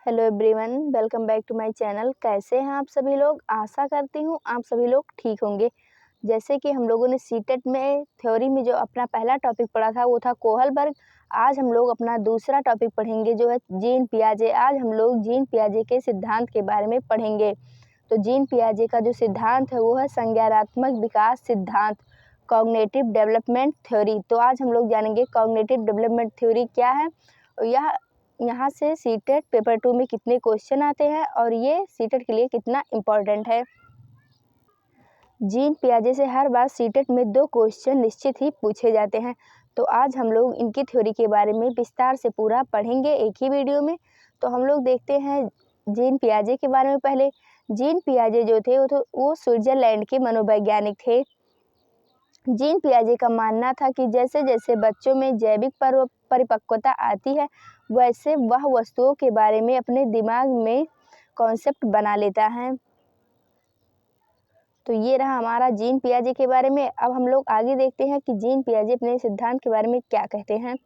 Hello everyone, welcome back to my channel. कैसे हैं आप सभी लोग? आशा करती हूँ आप सभी लोग ठीक होंगे। जैसे कि हम लोगों ने सीटेट में थ्योरी में जो अपना पहला टॉपिक पढ़ा था वो था कोहलबर्ग। आज हम लोग अपना दूसरा टॉपिक पढ़ेंगे जो है जीन पियाजे। आज हम लोग जीन पियाजे के सिद्धांत के बारे में पढ़ेंगे। तो जीन पियाजे का जो सिद्धांत है वो है संज्ञानात्मक विकास सिद्धांत, कॉग्निटिव डेवलपमेंट थ्योरी। तो आज हम लोग जानेंगे कॉग्निटिव डेवलपमेंट थ्योरी क्या है, यह यहाँ से सीटेट पेपर 2 में कितने क्वेश्चन आते हैं और ये सीटेट के लिए कितना इम्पोर्टेंट है। जीन पियाजे से हर बार सीटेट में 2 क्वेश्चन निश्चित ही पूछे जाते हैं। तो आज हम लोग इनकी थ्योरी के बारे में विस्तार से पूरा पढ़ेंगे एक ही वीडियो में। तो हम लोग देखते हैं जीन पियाजे के बारे में। पहले जीन पियाजे जो थे वो स्विट्जरलैंड के मनोवैज्ञानिक थे। जीन पियाजे का मानना था कि जैसे जैसे बच्चों में जैविक परिपक्वता आती है वैसे वह वस्तुओं के बारे में अपने दिमाग में कॉन्सेप्ट बना लेता है। तो ये रहा हमारा जीन पियाजे के बारे में। अब हम लोग आगे देखते हैं कि जीन पियाजे अपने सिद्धांत के बारे में क्या कहते हैं।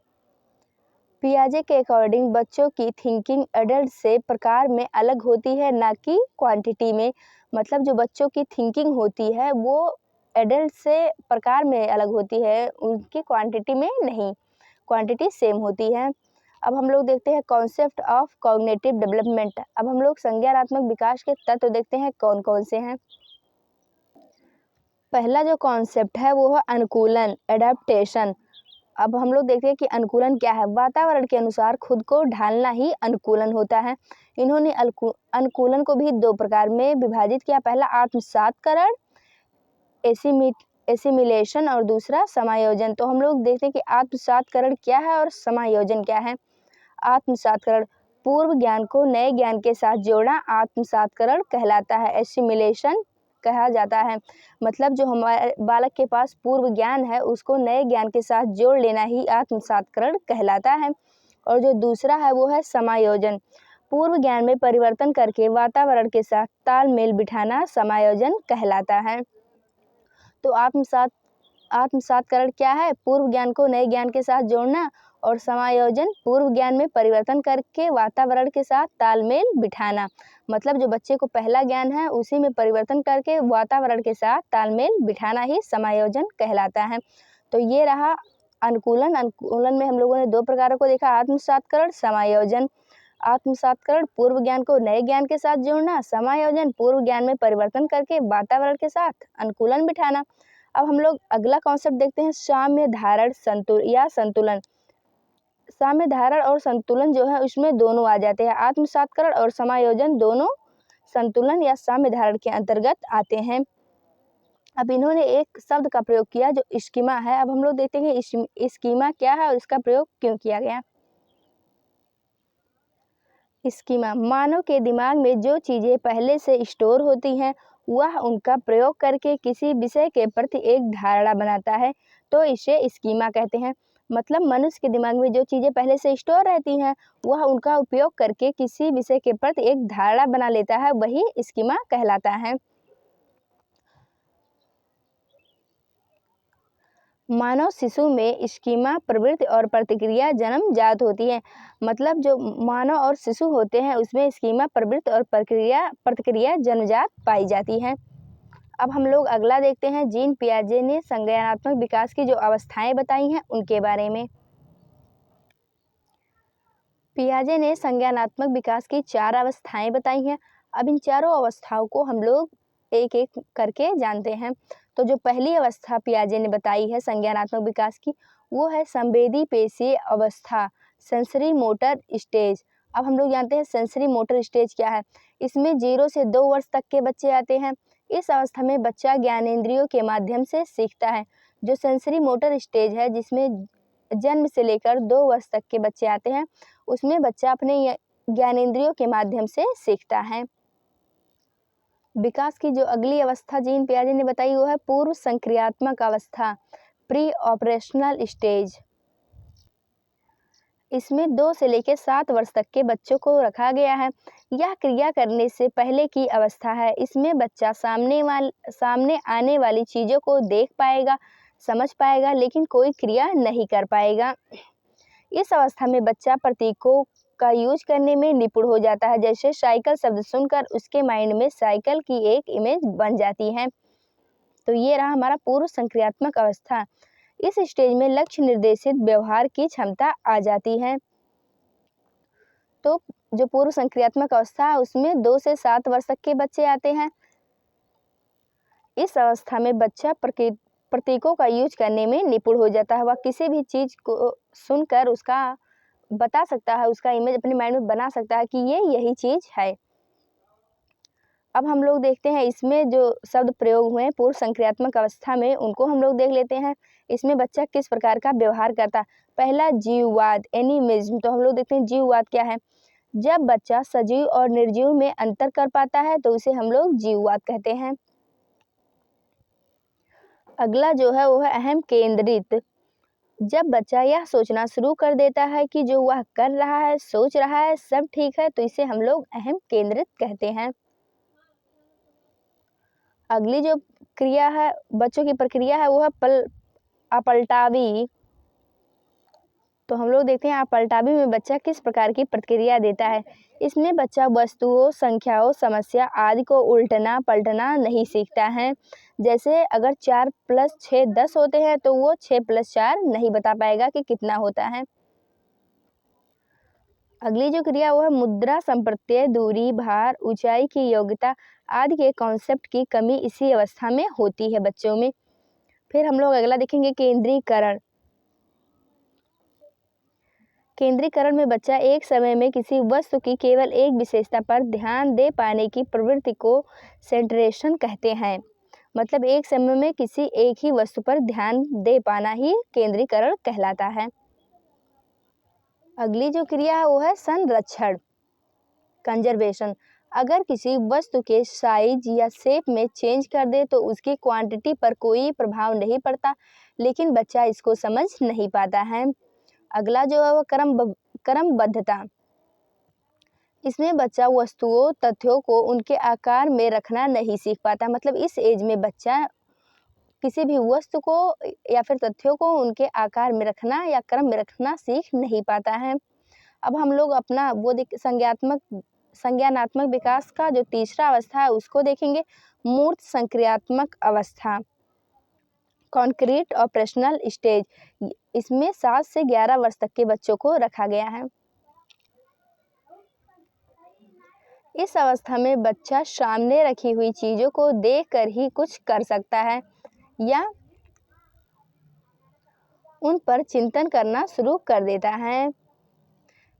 पियाजे के अकॉर्डिंग बच्चों की थिंकिंग एडल्ट से प्रकार में अलग होती है, ना कि क्वांटिटी में। मतलब जो बच्चों की थिंकिंग होती है वो एडल्ट से प्रकार में अलग होती है, उनकी क्वांटिटी में नहीं, क्वांटिटी सेम होती है। अब हम लोग देखते हैं कॉन्सेप्ट ऑफ कॉग्निटिव डेवलपमेंट। अब हम लोग संज्ञानात्मक विकास के तत्व देखते हैं कौन कौन से हैं। पहला जो कॉन्सेप्ट है वो है अनुकूलन, एडेप्टेशन। अब हम लोग देखते हैं कि अनुकूलन क्या है। वातावरण के अनुसार खुद को ढालना ही अनुकूलन होता है। इन्होंने अनुकूलन को भी 2 प्रकार में विभाजित किया। पहला आत्मसातकरण, एसिमिलेशन, और दूसरा समायोजन। तो हम लोग देखते हैं कि आत्मसातकरण क्या है और समायोजन क्या है। आत्मसातकरण, पूर्व ज्ञान को नए ज्ञान के साथ जोड़ना आत्मसातकरण कहलाता है। एसिमिलेशन कहा जाता है, मतलब जो हमारे बालक के पास पूर्व ज्ञान है उसको नए ज्ञान के साथ जोड़ लेना ही आत्मसातकरण कहलाता है। और जो दूसरा है वो है समायोजन, पूर्व ज्ञान में परिवर्तन करके वातावरण के साथ तालमेल बिठाना समायोजन कहलाता है। तो आत्मसातकरण क्या है? पूर्व ज्ञान को नए ज्ञान के साथ जोड़ना, और समायोजन पूर्व ज्ञान में परिवर्तन करके वातावरण के साथ तालमेल बिठाना। मतलब जो बच्चे को पहला ज्ञान है उसी में परिवर्तन करके वातावरण के साथ तालमेल बिठाना ही समायोजन कहलाता है। तो ये रहा अनुकूलन। अनुकूलन में हम लोगों ने 2 प्रकारों को देखा, आत्मसातकरण, समायोजन। आत्मसातकरण पूर्व ज्ञान को नए ज्ञान के साथ जोड़ना, समायोजन पूर्व ज्ञान में परिवर्तन करके वातावरण के साथ अनुकूलन बिठाना। अब हम लोग अगला कॉन्सेप्ट देखते हैं साम्य धारण संतुलन। साम्य धारण और संतुलन जो है उसमें दोनों आ जाते हैं। आत्मसातकरण और समायोजन दोनों संतुलन या साम्य धारण के अंतर्गत आते हैं। अब इन्होंने एक शब्द का प्रयोग किया जो स्कीमा है। अब हम लोग देखते हैं स्कीमा क्या है और इसका प्रयोग क्यों किया गया। स्कीमा, मानव के दिमाग में जो चीज़ें पहले से स्टोर होती हैं वह उनका प्रयोग करके किसी विषय के प्रति एक धारणा बनाता है, तो इसे स्कीमा कहते हैं। मतलब मनुष्य के दिमाग में जो चीज़ें पहले से स्टोर रहती हैं वह उनका उपयोग करके किसी विषय के प्रति एक धारणा बना लेता है, वही स्कीमा कहलाता है। मानव शिशु में स्कीमा प्रवृत्ति और प्रतिक्रिया जन्मजात होती है। मतलब जो मानव और शिशु होते हैं उसमें स्कीमा प्रवृत्ति और प्रतिक्रिया जन्मजात पाई जाती है। अब हम लोग अगला देखते हैं, जीन पियाजे ने संज्ञानात्मक विकास की जो अवस्थाएं बताई हैं उनके बारे में। पियाजे ने संज्ञानात्मक विकास की 4 अवस्थाएं बताई हैं। अब इन चारों अवस्थाओं को हम लोग एक एक करके जानते हैं। तो जो पहली अवस्था पियाजे ने बताई है संज्ञानात्मक विकास की वो है संवेदी पेशीय अवस्था, सेंसरी मोटर स्टेज। अब हम लोग जानते हैं सेंसरी मोटर स्टेज क्या है। इसमें 0 से 2 वर्ष तक के बच्चे आते हैं। इस अवस्था में बच्चा ज्ञानेंद्रियों के माध्यम से सीखता है। जो सेंसरी मोटर स्टेज है जिसमें जन्म से लेकर 2 वर्ष तक के बच्चे आते हैं उसमें बच्चा अपने ज्ञानेंद्रियों के माध्यम से सीखता है। विकास की जो अगली अवस्था जीन पियाजे ने बताई वो है पूर्व संक्रियात्मक अवस्था, प्री ऑपरेशनल स्टेज। इसमें 2 से लेकर 7 वर्ष तक के बच्चों को रखा गया है। यह क्रिया करने से पहले की अवस्था है। इसमें बच्चा सामने आने वाली चीज़ों को देख पाएगा, समझ पाएगा, लेकिन कोई क्रिया नहीं कर पाएगा। इस अवस्था में बच्चा प्रतीकों का यूज करने में निपुण हो जाता है। जैसे साइकिल शब्द सुनकर उसके माइंड में साइकिल की एक इमेज बन जाती है। तो ये रहा हमारा पूर्व संक्रियात्मक अवस्था। इस स्टेज में लक्ष्य निर्देशित व्यवहार की क्षमता आ जाती है। तो जो पूर्व संक्रियात्मक अवस्था है उसमें 2 से 7 वर्ष तक के बच्चे आते हैं। इस अवस्था में बच्चा प्रतीकों का यूज करने में निपुण हो जाता है। वह किसी भी चीज को सुनकर उसका बता सकता है, उसका इमेज अपने माइंड में बना सकता है कि ये यही चीज है। अब हम लोग देखते हैं इसमें जो शब्द प्रयोग हुए हैं पूर्व संक्रियात्मक अवस्था में, उनको हम लोग देख लेते हैं। इसमें बच्चा किस प्रकार का व्यवहार करता है। पहला जीववाद, एनिमिज्म। तो हम लोग देखते हैं जीववाद क्या है। जब बच्चा सजीव और निर्जीव में अंतर कर पाता है तो उसे हम लोग जीववाद कहते हैं। अगला जो है वो है अहम केंद्रित। जब बच्चा यह सोचना शुरू कर देता है कि जो वह कर रहा है, सोच रहा है, सब ठीक है, तो इसे हम लोग अहम केंद्रित कहते हैं। अगली जो क्रिया है, बच्चों की प्रक्रिया है, वो है अपलटावी। तो हम लोग देखते हैं अपलटावी में बच्चा किस प्रकार की प्रतिक्रिया देता है। इसमें बच्चा वस्तुओं, संख्याओं, समस्या आदि को उल्टना पलटना नहीं सीखता है। जैसे अगर 4 + 6 10 होते हैं तो वो 6 + 4 नहीं बता पाएगा कि कितना होता है। अगली जो क्रिया वो है मुद्रा, संप्रत्यय, दूरी, भार, ऊंचाई की योग्यता आदि के कॉन्सेप्ट की कमी इसी अवस्था में होती है बच्चों में। फिर हम लोग अगला देखेंगे केंद्रीकरण। केंद्रीकरण में बच्चा एक समय में किसी वस्तु की केवल एक विशेषता पर ध्यान दे पाने की प्रवृत्ति को सेंट्रेशन कहते हैं। मतलब एक समय में किसी एक ही वस्तु पर ध्यान दे पाना ही केंद्रीकरण कहलाता है। अगली जो क्रिया है वो है संरक्षण, कंजर्वेशन। अगर किसी वस्तु के साइज या शेप में चेंज कर दे तो उसकी क्वांटिटी पर कोई प्रभाव नहीं पड़ता, लेकिन बच्चा इसको समझ नहीं पाता है। अगला जो है वो क्रमबद्धता। इसमें बच्चा वस्तुओं, तथ्यों को उनके आकार में रखना नहीं सीख पाता। मतलब इस एज में बच्चा किसी भी वस्तु को या फिर तथ्यों को उनके आकार में रखना या क्रम में रखना सीख नहीं पाता है। अब हम लोग अपना वो संज्ञानात्मक विकास का जो तीसरा अवस्था है उसको देखेंगे, मूर्त संक्रियात्मक अवस्था, कॉन्क्रीट ऑपरेशनल स्टेज। इसमें 7 से 11 वर्ष तक के बच्चों को रखा गया है। इस अवस्था में बच्चा सामने रखी हुई चीजों को देखकर ही कुछ कर सकता है या उन पर चिंतन करना शुरू कर देता है।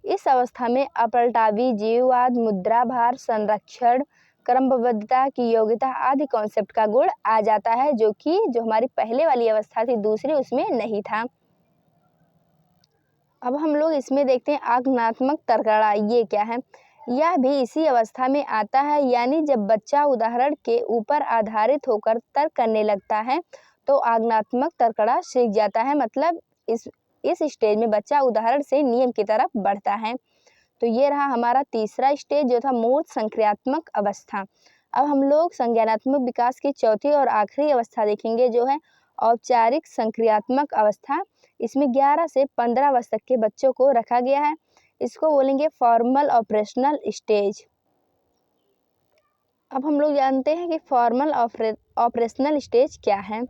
इस अवस्था में अपलटावी, जीववाद, मुद्रा, भार, संरक्षण, क्रमबद्धता की योग्यता आदि कॉन्सेप्ट का गुण आ जाता है, जो हमारी पहले वाली अवस्था थी दूसरी, उसमें नहीं था। अब हम लोग इसमें देखते हैं आज्ञानात्मक तर्कणा। ये क्या है। यह भी इसी अवस्था में आता है, यानी जब बच्चा उदाहरण के ऊपर आधारित होकर तर्क करने लगता है तो आज्ञानात्मक तर्कणा सीख जाता है। मतलब इस स्टेज में बच्चा उदाहरण से नियम की तरफ बढ़ता है। तो ये रहा हमारा तीसरा स्टेज जो था मूर्त संक्रियात्मक अवस्था। अब हम लोग संज्ञानात्मक विकास की चौथी और आखिरी अवस्था देखेंगे जो है औपचारिक संक्रियात्मक अवस्था। इसमें 11 से 15 वर्ष तक के बच्चों को रखा गया है। इसको बोलेंगे फॉर्मल ऑपरेशनल स्टेज। अब हम लोग जानते हैं कि फॉर्मल ऑपरेशनल स्टेज क्या है।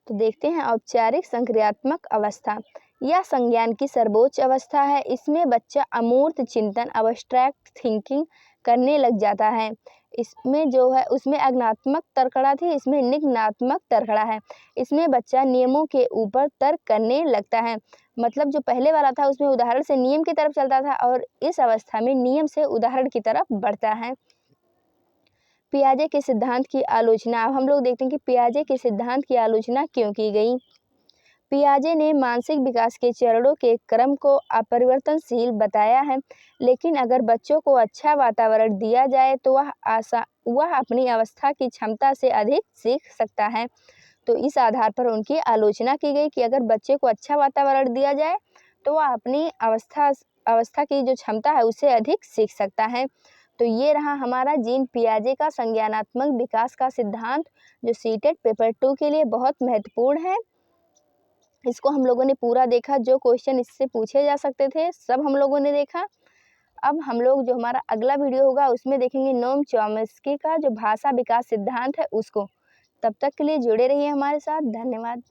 तो देखते हैं औपचारिक संक्रियात्मक अवस्था। यह संज्ञान की सर्वोच्च अवस्था है। इसमें बच्चा अमूर्त चिंतन, अब्स्ट्रैक्ट थिंकिंग करने लग जाता है। इसमें जो है उसमें आज्ञानात्मक तर्कणा थी, इसमें निज्ञानात्मक तर्कणा है। इसमें बच्चा नियमों के ऊपर तर्क करने लगता है। मतलब जो पहले वाला था उसमें उदाहरण से नियम की तरफ चलता था और इस अवस्था में नियम से उदाहरण की तरफ बढ़ता है। पियाजे के सिद्धांत की आलोचना। अब हम लोग देखते हैं कि पियाजे के सिद्धांत की आलोचना क्यों की गई। पियाजे ने मानसिक विकास के चरणों के क्रम को अपरिवर्तनशील बताया है, लेकिन अगर बच्चों को अच्छा वातावरण दिया जाए तो वह अपनी अवस्था की क्षमता से अधिक सीख सकता है। तो इस आधार पर उनकी आलोचना की गई कि अगर बच्चे को अच्छा वातावरण दिया जाए तो वह अपनी अवस्था की जो क्षमता है उससे अधिक सीख सकता है। तो ये रहा हमारा जीन पियाजे का संज्ञानात्मक विकास का सिद्धांत, जो सीटेट पेपर 2 के लिए बहुत महत्वपूर्ण है। इसको हम लोगों ने पूरा देखा, जो क्वेश्चन इससे पूछे जा सकते थे सब हम लोगों ने देखा। अब हम लोग जो हमारा अगला वीडियो होगा उसमें देखेंगे नोम चॉम्स्की का जो भाषा विकास सिद्धांत है उसको। तब तक के लिए जुड़े रहिए हमारे साथ। धन्यवाद।